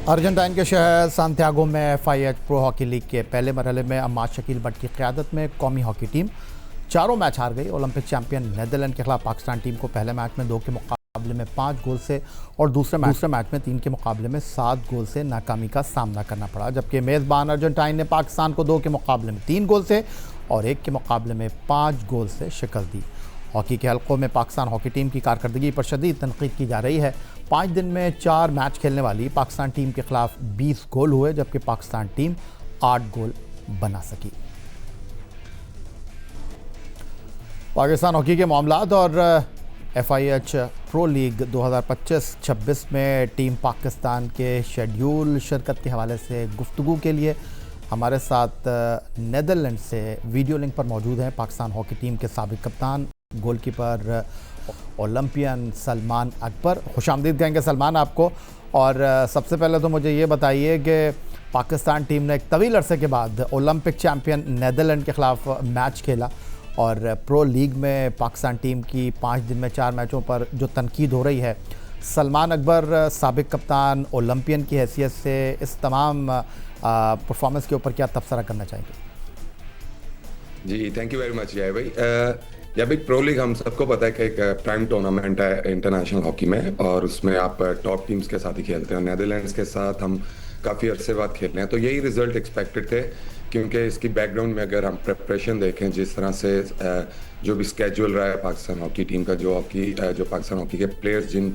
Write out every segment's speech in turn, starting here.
Argentine के शहर Santiago में एफआईएच प्रो हॉकी लीग के पहले मरहले में अम्माद शकील भट्ट की क़यादत में कौमी हॉकी टीम चारों मैच हार गई। ओलंपिक चैंपियन नीदरलैंड के खिलाफ पाकिस्तान टीम को पहले मैच में 2 के मुकाबले में 5 गोल से और दूसरे मैच में 3 के मुकाबले में 7 गोल से नाकामी का सामना करना पड़ा, जबकि मेज़बान अर्जेंटाइन ने पाकिस्तान को 2 के मुकाबले में 3 गोल से और 1 के मुकाबले में 5 गोल से शिकस्त दी। हॉकी के हलकों में पाकिस्तान हॉकी टीम की कारकर्दगी पर शदीद तनकीद की जा रही है। 5 दिन में 4 मैच खेलने वाली पाकिस्तान टीम के खिलाफ 20 गोल हुए, जबकि पाकिस्तान टीम 8 गोल बना सकी। पाकिस्तान हॉकी के मामलात और एफआईएच प्रो लीग 2025-26 में टीम पाकिस्तान के शेड्यूल शिरकत के हवाले से गुफ्तगू के लिए हमारे साथ नीदरलैंड से वीडियो लिंक पर मौजूद हैं पाकिस्तान हॉकी टीम के साबिक कप्तान गोलकीपर ओलंपियन सलमान अकबर। खुशामदीद कहेंगे सलमान आपको। और सबसे पहले तो मुझे ये बताइए कि पाकिस्तान टीम ने एक तवील अरसे के बाद ओलंपिक चैंपियन नीदरलैंड के ख़िलाफ़ मैच खेला और प्रो लीग में पाकिस्तान टीम की 5 दिन में 4 मैचों पर जो तनकीद हो रही है, सलमान अकबर साबिक कप्तान ओलंपियन की हैसियत से इस तमाम परफॉर्मेंस के ऊपर क्या तबसरा करना चाहेंगे? जी थैंक यू वेरी मच जय भाई। या भाई प्रो लीग हम सबको पता है कि एक प्राइम टूर्नामेंट है इंटरनेशनल हॉकी में, और उसमें आप टॉप टीम्स के साथ ही खेलते हैं। नीदरलैंड्स के साथ हम काफ़ी अरसे बाद खेल रहे हैं, तो यही रिजल्ट एक्सपेक्टेड थे, क्योंकि इसकी बैकग्राउंड में अगर हम प्रिपरेशन देखें, जिस तरह से जो भी स्केड्यूल रहा है पाकिस्तान हॉकी टीम का, जो पाकिस्तान हॉकी के प्लेयर्स जिन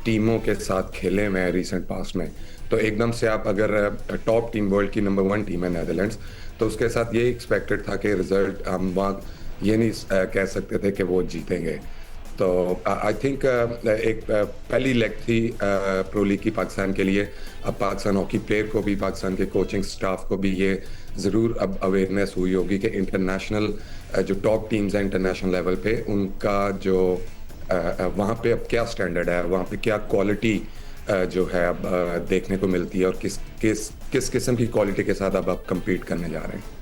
टीमों के साथ खेले में रिसेंट पास्ट में, तो एकदम से आप अगर टॉप टीम वर्ल्ड की नंबर 1 टीम है नीदरलैंड्स, तो उसके साथ ये एक्सपेक्टेड था कि रिजल्ट हम वहाँ ये नहीं कह सकते थे कि वो जीतेंगे। तो आई थिंक एक पहली लेग थी प्रो लीग की पाकिस्तान के लिए। अब पाकिस्तान हॉकी प्लेयर को भी, पाकिस्तान के कोचिंग स्टाफ को भी ये ज़रूर अब अवेयरनेस हुई होगी कि इंटरनेशनल जो टॉप टीम्स हैं इंटरनेशनल लेवल पे, उनका जो वहाँ पे अब क्या स्टैंडर्ड है, वहाँ पे क्या क्वालिटी जो है अब देखने को मिलती है, और किस किस्म की क्वालिटी के साथ अब आप कम्पीट करने जा रहे हैं।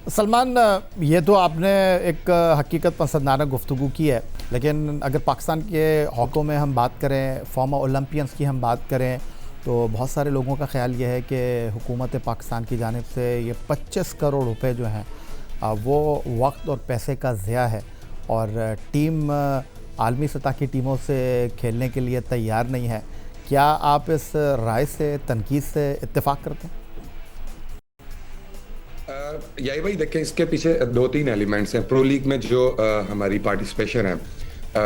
सलमान, ये तो आपने एक हकीकत पसंदाना गुफ्तगू की है, लेकिन अगर पाकिस्तान के हॉकों में हम बात करें, फॉर्मर ओलंपियंस की हम बात करें, तो बहुत सारे लोगों का ख्याल ये है कि हुकूमत पाकिस्तान की जानिब से ये 25 करोड़ रुपए जो हैं वो वक्त और पैसे का ज़िया है, और टीम आलमी सतह की टीमों से खेलने के लिए तैयार नहीं है। क्या आप इस राय से, तनकीद से इत्तेफाक करते हैं? यही भाई देखें, इसके पीछे 2-3 एलिमेंट्स हैं। प्रो लीग में जो हमारी पार्टिसिपेशन है,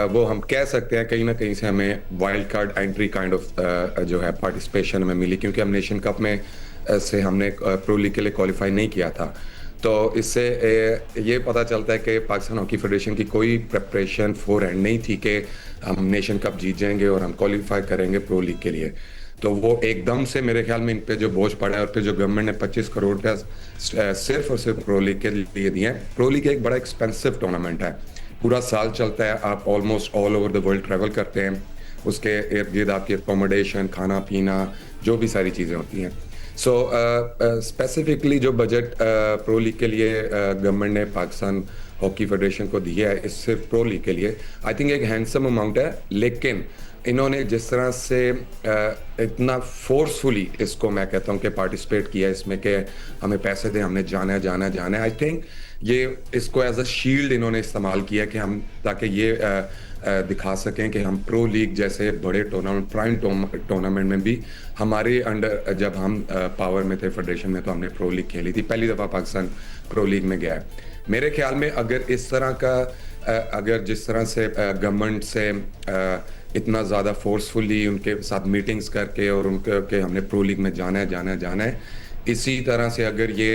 वो हम कह सकते हैं कहीं ना कहीं से हमें wild card entry kind of जो है पार्टिसिपेशन हमें मिली, क्योंकि हम नेशन कप में से हमने प्रो लीग के लिए क्वालिफाई नहीं किया था। तो इससे ये पता चलता है कि पाकिस्तान हॉकी फेडरेशन की कोई प्रिपरेशन फोरहैंड नहीं थी कि हम नेशन कप जीत जाएंगे और हम क्वालिफाई करेंगे प्रो लीग के लिए। तो वो एकदम से मेरे ख्याल में इन पे जो बोझ पड़ा है, और फिर जो गवर्नमेंट ने 25 करोड़ रुपया सिर्फ और सिर्फ प्रो लीग के लिए दिए हैं। प्रो लीग एक बड़ा एक्सपेंसिव टूर्नामेंट है, पूरा साल चलता है, आप almost all over the world travel करते हैं, उसके इर्द गिर्द आपकी अकोमोडेशन, खाना पीना, जो भी सारी चीज़ें होती हैं। सो स्पेसिफिकली जो बजट प्रो लीग के लिए गवर्नमेंट ने पाकिस्तान हॉकी फेडरेशन को दिया है, इस सिर्फ प्रो लीग के लिए, आई थिंक एक हैंडसम अमाउंट है। लेकिन इन्होंने जिस तरह से इतना फोर्सफुली इसको, मैं कहता हूँ कि पार्टिसिपेट किया इसमें कि हमें पैसे दें, हमने जाना है, आई थिंक ये इसको एज अ शील्ड इन्होंने इस्तेमाल किया कि हम, ताकि ये दिखा सकें कि हम प्रो लीग जैसे बड़े टूर्नामेंट, प्राइम टूर्नामेंट में भी हमारे अंडर, जब हम पावर में थे फेडरेशन में, तो हमने प्रो लीग खेली थी। पहली दफ़ा पाकिस्तान प्रो लीग में गया है। मेरे ख्याल में अगर इस तरह का, अगर जिस तरह से गवर्नमेंट से इतना ज़्यादा फोर्सफुली उनके साथ मीटिंग्स करके और उनके कि हमने प्रो लीग में जाना है, इसी तरह से अगर ये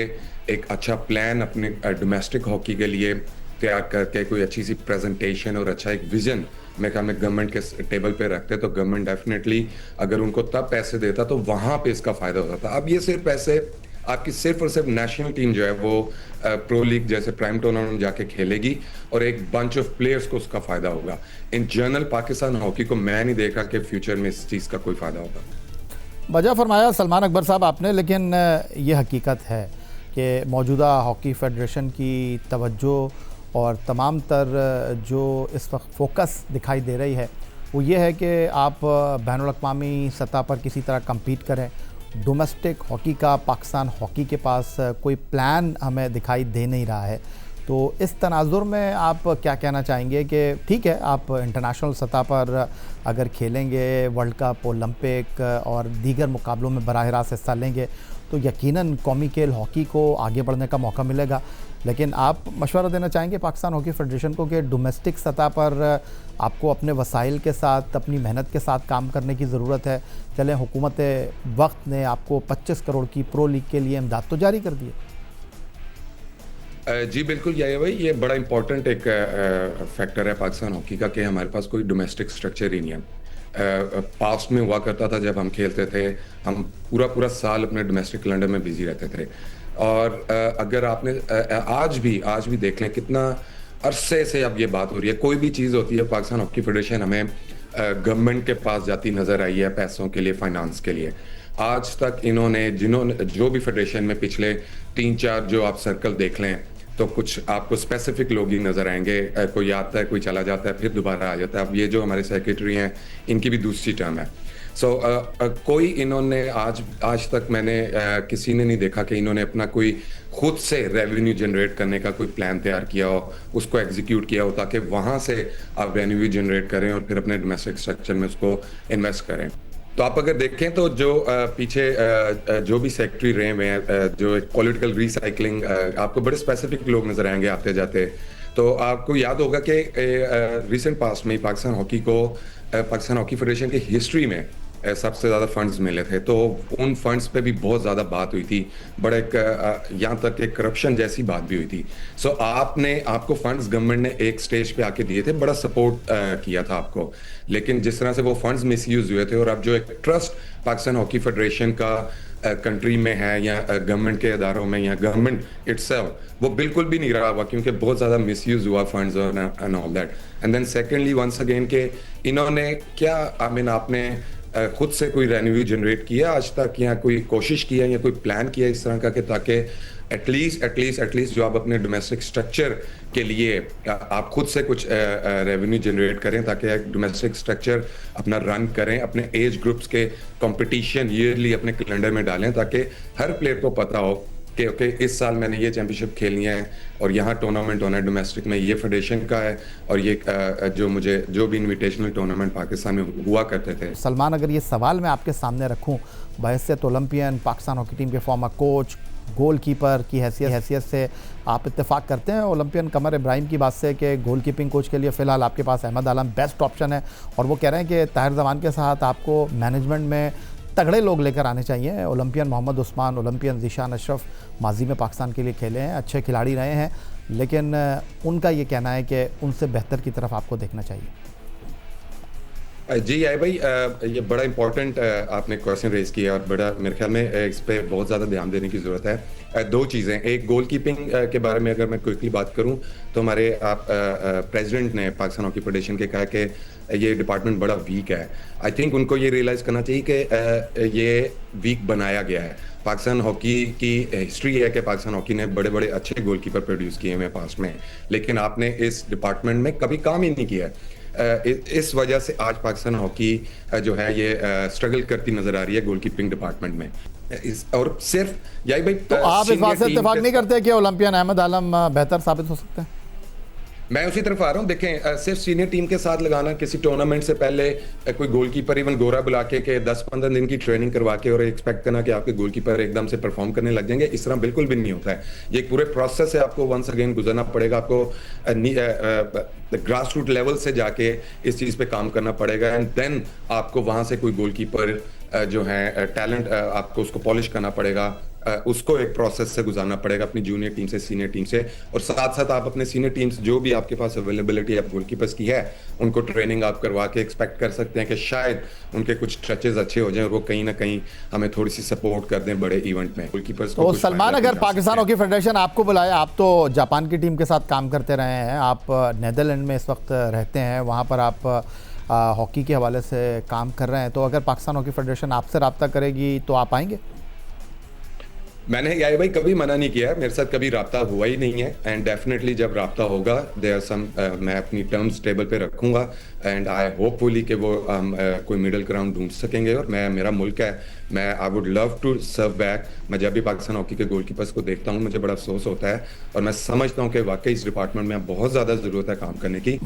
एक अच्छा प्लान अपने डोमेस्टिक हॉकी के लिए तैयार करके, कोई अच्छी सी प्रेजेंटेशन और अच्छा एक विजन मेरे ख्याल में गवर्नमेंट के टेबल पे रखते, तो गवर्नमेंट डेफिनेटली अगर उनको तब पैसे देता तो वहाँ पे इसका फ़ायदा होता था। अब ये सिर्फ पैसे, आपकी सिर्फ और सिर्फ नेशनल टीम जो है वो प्रो लीग जैसे प्राइम टूर्नामेंट जाके खेलेगी, और एक बंच ऑफ प्लेयर्स को उसका फ़ायदा होगा। इन जनरल पाकिस्तान हॉकी को मैं नहीं देखा कि फ्यूचर में इस चीज़ का कोई फ़ायदा होगा। वजह फरमाया सलमान अकबर साहब आपने, लेकिन ये हकीकत है कि मौजूदा हॉकी फेडरेशन की तवज्जो और तमाम तर जो इस वक्त फोकस दिखाई दे रही है वो ये है कि आप बैनुल-अक़वामी सतह पर किसी तरह कम्पीट करें। डोमेस्टिक हॉकी का पाकिस्तान हॉकी के पास कोई प्लान हमें दिखाई दे नहीं रहा है। तो इस तनाज़ुर में आप क्या कहना चाहेंगे कि ठीक है, आप इंटरनेशनल सतह पर अगर खेलेंगे, वर्ल्ड कप, ओलंपिक और दीगर मुकाबलों में बराह रास्त हिस्सा लेंगे तो यकीनन कौमी खेल हॉकी को आगे बढ़ने का मौका मिलेगा, लेकिन आप मशवरा देना चाहेंगे पाकिस्तान हॉकी फेडरेशन को कि डोमेस्टिक सतह पर आपको अपने वसाइल के साथ, अपनी मेहनत के साथ काम करने की ज़रूरत है। चलें, हुकूमत वक्त ने आपको 25 करोड़ की प्रो लीग के लिए इमदाद तो जारी कर दी है। जी बिल्कुल याया भाई, ये बड़ा इंपॉर्टेंट एक फैक्टर है पाकिस्तान हॉकी का कि हमारे पास कोई डोमेस्टिक स्ट्रक्चर ही नहीं है। पास्ट में हुआ करता था, जब हम खेलते थे हम पूरा पूरा साल अपने डोमेस्टिक कैलेंडर में बिजी रहते थे। और अगर आपने आज भी देख लें कितना अरसे से अब ये बात हो रही है, कोई भी चीज़ होती है पाकिस्तान हॉकी फेडरेशन हमें गवर्नमेंट के पास जाती नज़र आई है पैसों के लिए, फाइनेंस के लिए। आज तक इन्होंने जो भी फेडरेशन में पिछले 3-4 जो आप सर्कल देख लें तो कुछ आपको स्पेसिफिक लोग ही नजर आएंगे, कोई आता है, कोई चला जाता है, फिर दोबारा आ जाता है। अब ये जो हमारे सेक्रेटरी हैं, इनकी भी दूसरी टर्म है। कोई इन्होंने आज तक मैंने किसी ने नहीं देखा कि इन्होंने अपना कोई खुद से रेवेन्यू जनरेट करने का कोई प्लान तैयार किया हो, उसको एग्जीक्यूट किया हो, ताकि वहां से आप रेवेन्यू जनरेट करें और फिर अपने डोमेस्टिक स्ट्रक्चर में उसको इन्वेस्ट करें। तो आप अगर देखें तो जो पीछे जो भी सेक्रेटरी रहे हुए हैं, जो एक पॉलिटिकल रिसाइकलिंग, आपको बड़े स्पेसिफिक लोग नजर आएंगे आते जाते। तो आपको याद होगा कि रिसेंट पास्ट में पाकिस्तान हॉकी फेडरेशन की हिस्ट्री में सबसे ज़्यादा फंड्स मिले थे, तो उन फंड्स पे भी बहुत ज़्यादा बात हुई थी, बड़ा यहाँ तक कि करप्शन जैसी बात भी हुई थी। आपको फंड्स गवर्नमेंट ने एक स्टेज पे आके दिए थे, बड़ा सपोर्ट किया था आपको, लेकिन जिस तरह से वो फंड्स मिसयूज हुए थे और अब जो एक ट्रस्ट पाकिस्तान हॉकी फेडरेशन का कंट्री में है या गवर्नमेंट के इदारों में या गवर्नमेंट इटसेल्फ, वो बिल्कुल भी नहीं रहा हुआ, क्योंकि बहुत ज़्यादा मिसयूज हुआ funds and all that. And then secondly once again के इन्होंने क्या आपने खुद से कोई रेवेन्यू जनरेट किया आज तक, या कोई कोशिश किया या कोई प्लान किया इस तरह का कि ताकि एटलीस्ट जो आप अपने डोमेस्टिक स्ट्रक्चर के लिए आप खुद से कुछ रेवेन्यू जनरेट करें, ताकि डोमेस्टिक स्ट्रक्चर अपना रन करें, अपने एज ग्रुप्स के कंपटीशन ईयरली अपने कैलेंडर में डालें, ताकि हर प्लेयर को पता हो कि ओके इस साल मैंने ये चैंपियनशिप खेलनी है और यहाँ टूर्नामेंट होना है डोमेस्टिक में, ये फेडरेशन का है, और ये जो भी इनविटेशनल टूर्नामेंट पाकिस्तान में हुआ करते थे। सलमान, अगर ये सवाल मैं आपके सामने रखूं बहैसियत ओलंपियन, पाकिस्तान हॉकी टीम के फॉर्मर कोच, गोलकीपर की हैसियत से आप इत्तेफाक करते हैं ओलंपियन कमर इब्राहिम की बात से कि गोलकीपिंग कोच के लिए फ़िलहाल आपके पास अहमद आलम बेस्ट ऑप्शन है, और वो कह रहे हैं कि ताहिर जमान के साथ आपको मैनेजमेंट में तगड़े लोग लेकर आने चाहिए। ओलंपियन मोहम्मद उस्मान, ओलंपियन ज़ीशान अशरफ माजी में पाकिस्तान के लिए खेले हैं, अच्छे खिलाड़ी रहे हैं, लेकिन उनका ये कहना है कि उनसे बेहतर की तरफ आपको देखना चाहिए। जी आए भाई, ये बड़ा इंपॉर्टेंट आपने क्वेश्चन रेज किया और बड़ा मेरे ख्याल में इस पे बहुत ज़्यादा ध्यान देने की ज़रूरत है। दो चीज़ें, एक गोल कीपिंग के बारे में अगर मैं क्विकली बात करूं तो हमारे प्रेसिडेंट ने पाकिस्तान हॉकी फेडरेशन के कहा कि ये डिपार्टमेंट बड़ा वीक है। आई थिंक उनको ये रियलाइज़ करना चाहिए कि ये वीक बनाया गया है। पाकिस्तान हॉकी की हिस्ट्री है कि पाकिस्तान हॉकी ने बड़े बड़े अच्छे गोलकीपर प्रोड्यूस किए हुए पास्ट में, लेकिन आपने इस डिपार्टमेंट में कभी काम ही नहीं किया है। इस वजह से आज पाकिस्तान हॉकी जो है ये स्ट्रगल करती नजर आ रही है गोलकीपिंग डिपार्टमेंट में। और सिर्फ यही भाई, तो आप इस बात से इत्तेफाक नहीं करते कि ओलंपियन अहमद आलम बेहतर साबित हो सकते हैं? मैं उसी तरफ आ रहा हूँ। देखें, सिर्फ सीनियर टीम के साथ लगाना, किसी टूर्नामेंट से पहले कोई गोलकीपर इवन गोरा बुला के 10-15 दिन की ट्रेनिंग करवा के और एक्सपेक्ट करना कि आपके गोलकीपर एकदम से परफॉर्म करने लग जाएंगे, इस तरह बिल्कुल भी नहीं होता है। ये एक पूरे प्रोसेस है, आपको वंस अगेन गुजरना पड़ेगा, आपको ग्रास रूट लेवल से जाके इस चीज़ पे काम करना पड़ेगा, एंड देन आपको वहाँ से कोई गोलकीपर जो है टैलेंट आपको उसको पॉलिश करना पड़ेगा, उसको एक प्रोसेस से गुजारना पड़ेगा अपनी जूनियर टीम से, सीनियर टीम से, और साथ साथ आप अपने सीनियर टीम्स जो भी आपके पास अवेलेबिलिटी आप गोलकीपर्स की है उनको ट्रेनिंग आप करवा के एक्सपेक्ट कर सकते हैं कि शायद उनके कुछ टचेस अच्छे हो जाएं और वो कहीं ना कहीं हमें थोड़ी सी सपोर्ट कर दें बड़े इवेंट में गोलकीपर्स को। तो सलमान, अगर पाकिस्तान हॉकी फेडरेशन आपको बुलाए, आप तो जापान की टीम के साथ काम करते रहे हैं, आप नीदरलैंड में इस वक्त रहते हैं, वहाँ पर आप हॉकी के हवाले से काम कर रहे हैं, तो अगर पाकिस्तान हॉकी फेडरेशन आपसे रब्ता करेगी तो आप आएंगे? मैंने यार भाई कभी मना नहीं किया है, मेरे साथ कभी राब्ता हुआ ही नहीं है। एंड डेफिनेटली जब राब्ता होगा देयर सम मैं अपनी टर्म्स टेबल पे रखूंगा। एंड आई होपफुली कि वो हम कोई मिडिल ग्राउंड ढूंढ सकेंगे। और मैं, मेरा मुल्क है, मैं I would love to serve back. मैं जब भी पाकिस्तान हॉकी के गोलकीपर्स को देखता हूँ मुझे बड़ा अफसोस होता है, और मैं समझता हूँ कि वाकई इस डिपार्टमेंट में बहुत ज़्यादा ज़रूरत है काम करने की।